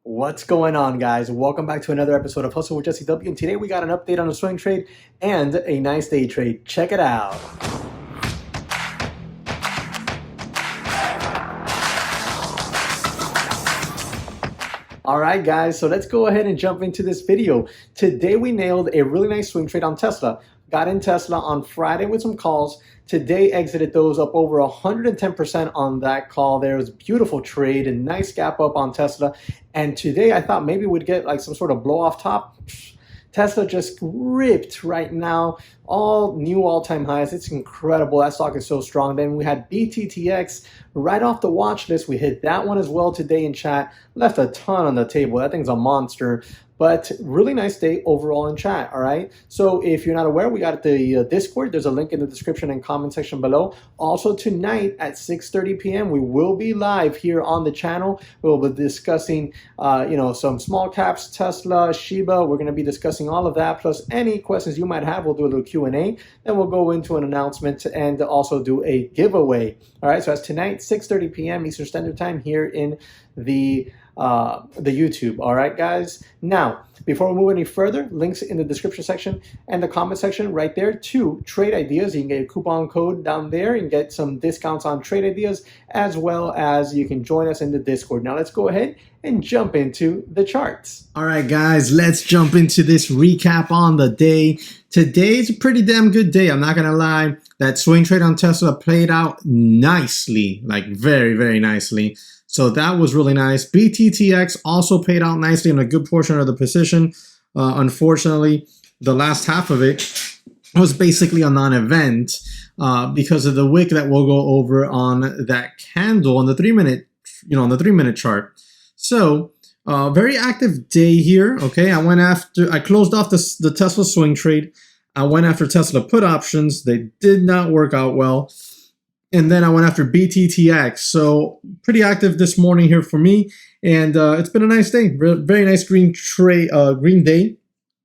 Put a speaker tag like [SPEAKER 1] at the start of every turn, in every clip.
[SPEAKER 1] What's going on, guys? Welcome back to another episode of Hustle with JesseW. And today we got an update on a swing trade and a nice day trade. Check it out. All right, guys, so let's go ahead and jump into this video. Today we nailed a really nice swing trade on Tesla. Got in Tesla on Friday with some calls. Today exited those up over 110% on that call. There was a beautiful trade and nice gap up on Tesla. And today I thought maybe we'd get like some sort of blow off top. Tesla just ripped right now, all new all-time highs. It's incredible. That stock is so strong. Then we had BTTX right off the watch list. We hit that one as well today in chat. Left a ton on the table. That thing's a monster. But really nice day overall in chat, all right? So if you're not aware, we got the Discord. There's a link in the description and comment section below. Also tonight at 6:30 p.m., we will be live here on the channel. We'll be discussing, some small caps, Tesla, Shiba. We're gonna be discussing all of that, plus any questions you might have. We'll do a little Q&A. Then we'll go into an announcement and also do a giveaway. All right, so that's tonight, 6:30 p.m. Eastern Standard Time here in the YouTube. All right, guys. Now, before we move any further, links in the description section and the comment section right there to trade ideas. You can get a coupon code down there and get some discounts on trade ideas, as well as you can join us in the Discord. Now, let's go ahead and jump into the charts. All right, guys, let's jump into this recap on the day. Today's a pretty damn good day. I'm not going to lie. That swing trade on Tesla played out nicely, like very, very nicely. So that was really nice. BTTX also paid out nicely in a good portion of the position. Unfortunately, the last half of it was basically a non-event because of the wick that we'll go over on that candle on the 3-minute chart. So very active day here. Okay, I closed off the Tesla swing trade. I went after Tesla put options. They did not work out well. And then I went after BTTX. So pretty active this morning here for me. And it's been a nice day. Very nice green day.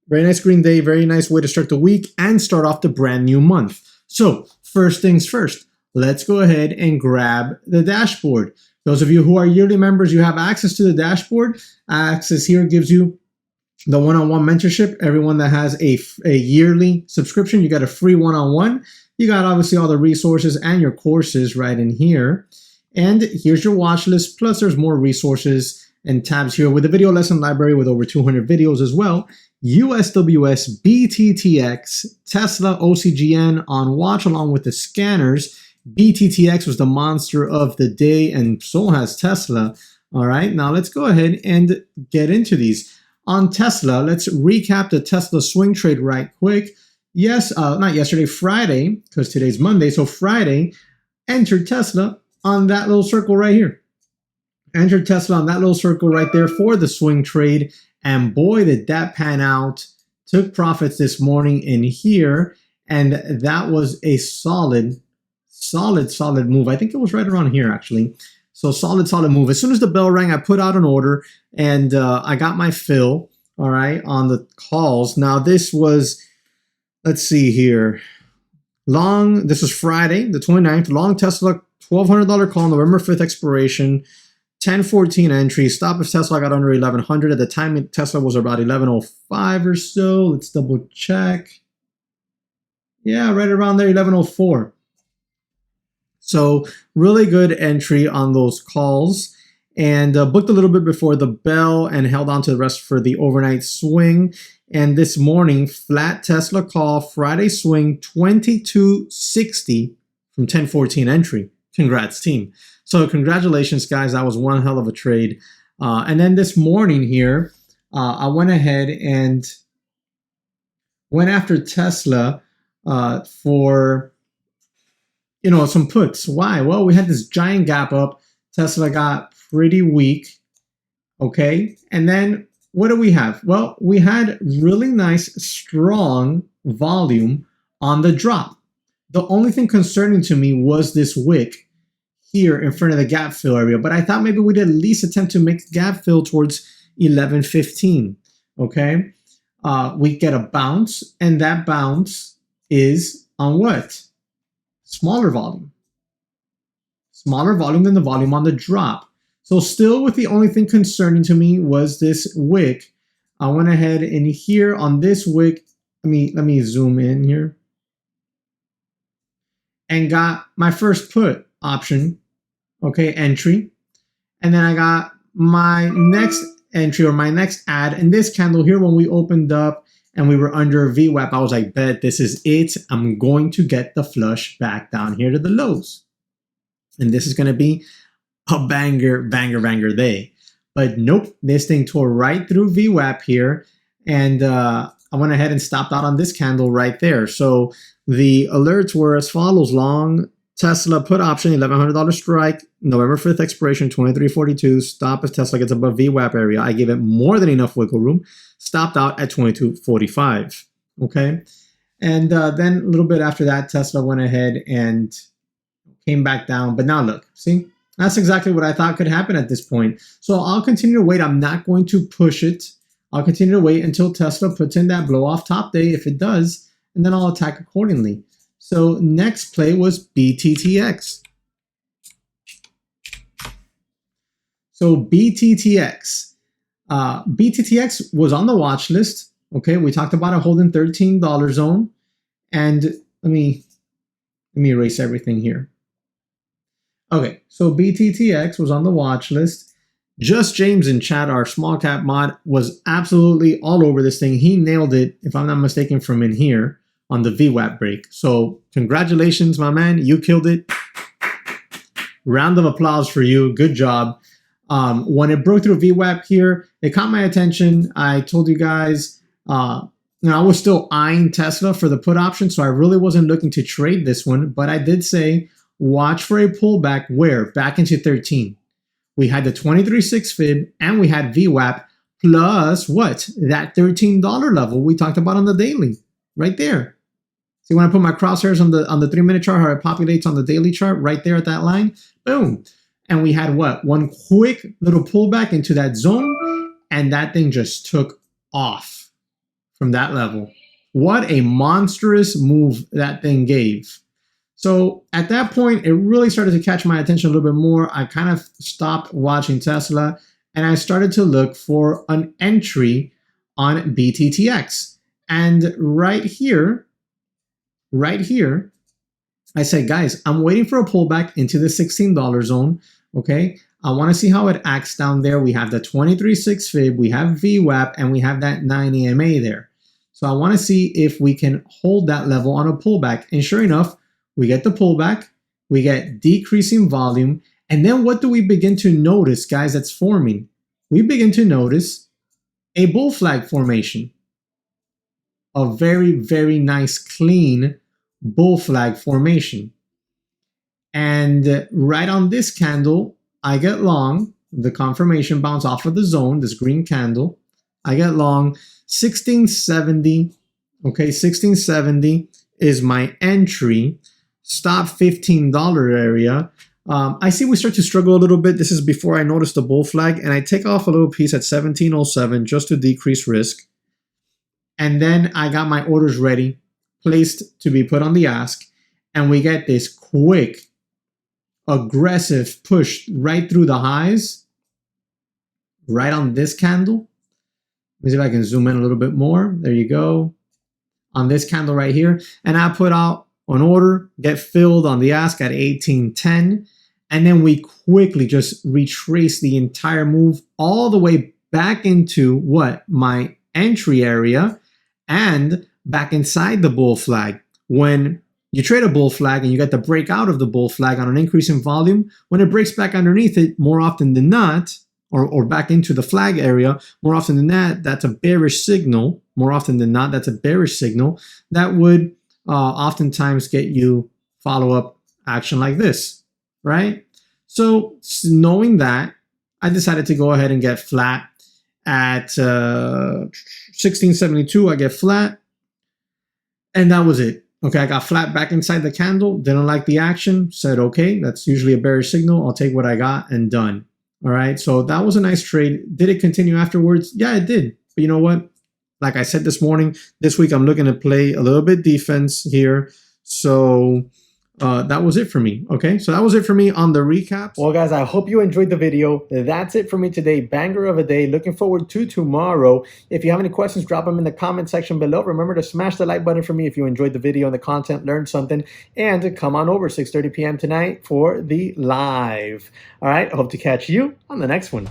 [SPEAKER 1] Very nice green day. Very nice way to start the week and start off the brand new month. So first things first, let's go ahead and grab the dashboard. Those of you who are yearly members, you have access to the dashboard. Access here gives you the one-on-one mentorship. Everyone that has a yearly subscription, you got a free one-on-one. You got obviously all the resources and your courses right in here. And here's your watch list. Plus there's more resources and tabs here with a video lesson library with over 200 videos as well. USWS, BTTX, Tesla, OCGN on watch along with the scanners. BTTX was the monster of the day and so has Tesla. All right, now let's go ahead and get into these. On Tesla, let's recap the Tesla swing trade right quick. Yes, not yesterday, Friday, because today's Monday. So Friday, entered Tesla on that little circle right here. Entered Tesla on that little circle right there for the swing trade. And boy, did that pan out. Took profits this morning in here. And that was a solid move. I think it was right around here, actually. So solid move. As soon as the bell rang, I put out an order. And I got my fill, all right, on the calls. Now, this was... Let's see here. This was Friday, the 29th. Long Tesla, $1,200 call, November 5th expiration, 10:14 entry. Stop if Tesla got under 1100. At the time, Tesla was about 1105 or so. Let's double check. Yeah, right around there, 1104. So really good entry on those calls. And booked a little bit before the bell and held on to the rest for the overnight swing. And this morning, flat Tesla call, Friday swing, 2260 from 10:14 entry. Congrats, team. So congratulations, guys. That was one hell of a trade. And then this morning here, I went ahead and went after Tesla for, some puts. Why? Well, we had this giant gap up. Tesla got pretty weak. Okay. And then what do we have? Well, we had really nice, strong volume on the drop. The only thing concerning to me was this wick here in front of the gap fill area, but I thought maybe we'd at least attempt to make gap fill towards 1115, okay? We get a bounce, and that bounce is on what? Smaller volume. Smaller volume than the volume on the drop. So still with the only thing concerning to me was this wick. I went ahead and here on this wick, let me zoom in here, and got my first put option, okay, entry. And then I got my next entry or my next ad in this candle here when we opened up and we were under VWAP. I was like, bet this is it. I'm going to get the flush back down here to the lows. And this is going to be a banger day. But nope, this thing tore right through VWAP here. And I went ahead and stopped out on this candle right there. So the alerts were as follows: long Tesla put option, $1,100 strike, November 5th expiration, 23.42. Stop if Tesla gets above VWAP area. I gave it more than enough wiggle room. Stopped out at 22.45. Okay. And then a little bit after that, Tesla went ahead and came back down. But now look, see, that's exactly what I thought could happen at this point. So I'll continue to wait. I'm not going to push it. I'll continue to wait until Tesla puts in that blow off top day. If it does, and then I'll attack accordingly. So next play was BTTX. So BTTX. BTTX was on the watch list. Okay, we talked about a holding $13 zone. And let me erase everything here. Okay, so BTTX was on the watch list. Just James in chat, our small cap mod, was absolutely all over this thing. He nailed it, if I'm not mistaken, from in here on the VWAP break. So congratulations, my man. You killed it. Round of applause for you. Good job. When it broke through VWAP here, it caught my attention. I told you guys, I was still eyeing Tesla for the put option, so I really wasn't looking to trade this one. But I did say, watch for a pullback where? Back into 13. We had the 23.6 fib and we had VWAP plus what? That $13 level we talked about on the daily, right there. See, when I put my crosshairs on the 3-minute chart, how it populates on the daily chart, right there at that line, boom. And we had what? One quick little pullback into that zone, and that thing just took off from that level. What a monstrous move that thing gave. So at that point, it really started to catch my attention a little bit more. I kind of stopped watching Tesla and I started to look for an entry on BTTX. And right here, I said, guys, I'm waiting for a pullback into the $16 zone. Okay, I want to see how it acts down there. We have the 23.6 fib, we have VWAP, and we have that 9 EMA there. So I want to see if we can hold that level on a pullback. And sure enough, we get the pullback, we get decreasing volume, and then what do we begin to notice, guys, that's forming? We begin to notice a bull flag formation. A very, very nice, clean bull flag formation. And right on this candle, I get long, the confirmation bounce off of the zone, this green candle. I get long 1670, okay, 1670 is my entry. Stop $15 area. I see we start to struggle a little bit. This is before I notice the bull flag, and I take off a little piece at 1707 just to decrease risk. And then I got my orders ready, placed to be put on the ask, and we get this quick, aggressive push right through the highs, right on this candle. Let me see if I can zoom in a little bit more. There you go. On this candle right here. And I put out an order, get filled on the ask at 1810. And then we quickly just retrace the entire move all the way back into what? My entry area and back inside the bull flag. When you trade a bull flag and you get the breakout of the bull flag on an increase in volume, when it breaks back underneath it, more often than not, or back into the flag area, more often than not, that's a bearish signal. More often than not, that's a bearish signal that would oftentimes get you follow-up action like this, right? So knowing that, I decided to go ahead and get flat at 1672. I get flat, and that was it. Okay, I got flat back inside the candle, didn't like the action, said, okay, that's usually a bearish signal. I'll take what I got and done. All right, so that was a nice trade. Did it continue afterwards? Yeah, it did. But you know what? Like I said this morning, this week I'm looking to play a little bit defense here. So that was it for me. Okay, so that was it for me on the recap. Well, guys, I hope you enjoyed the video. That's it for me today. Banger of a day. Looking forward to tomorrow. If you have any questions, drop them in the comment section below. Remember to smash the like button for me if you enjoyed the video and the content, learned something, and come on over 6:30 p.m. tonight for the live. All right, I hope to catch you on the next one.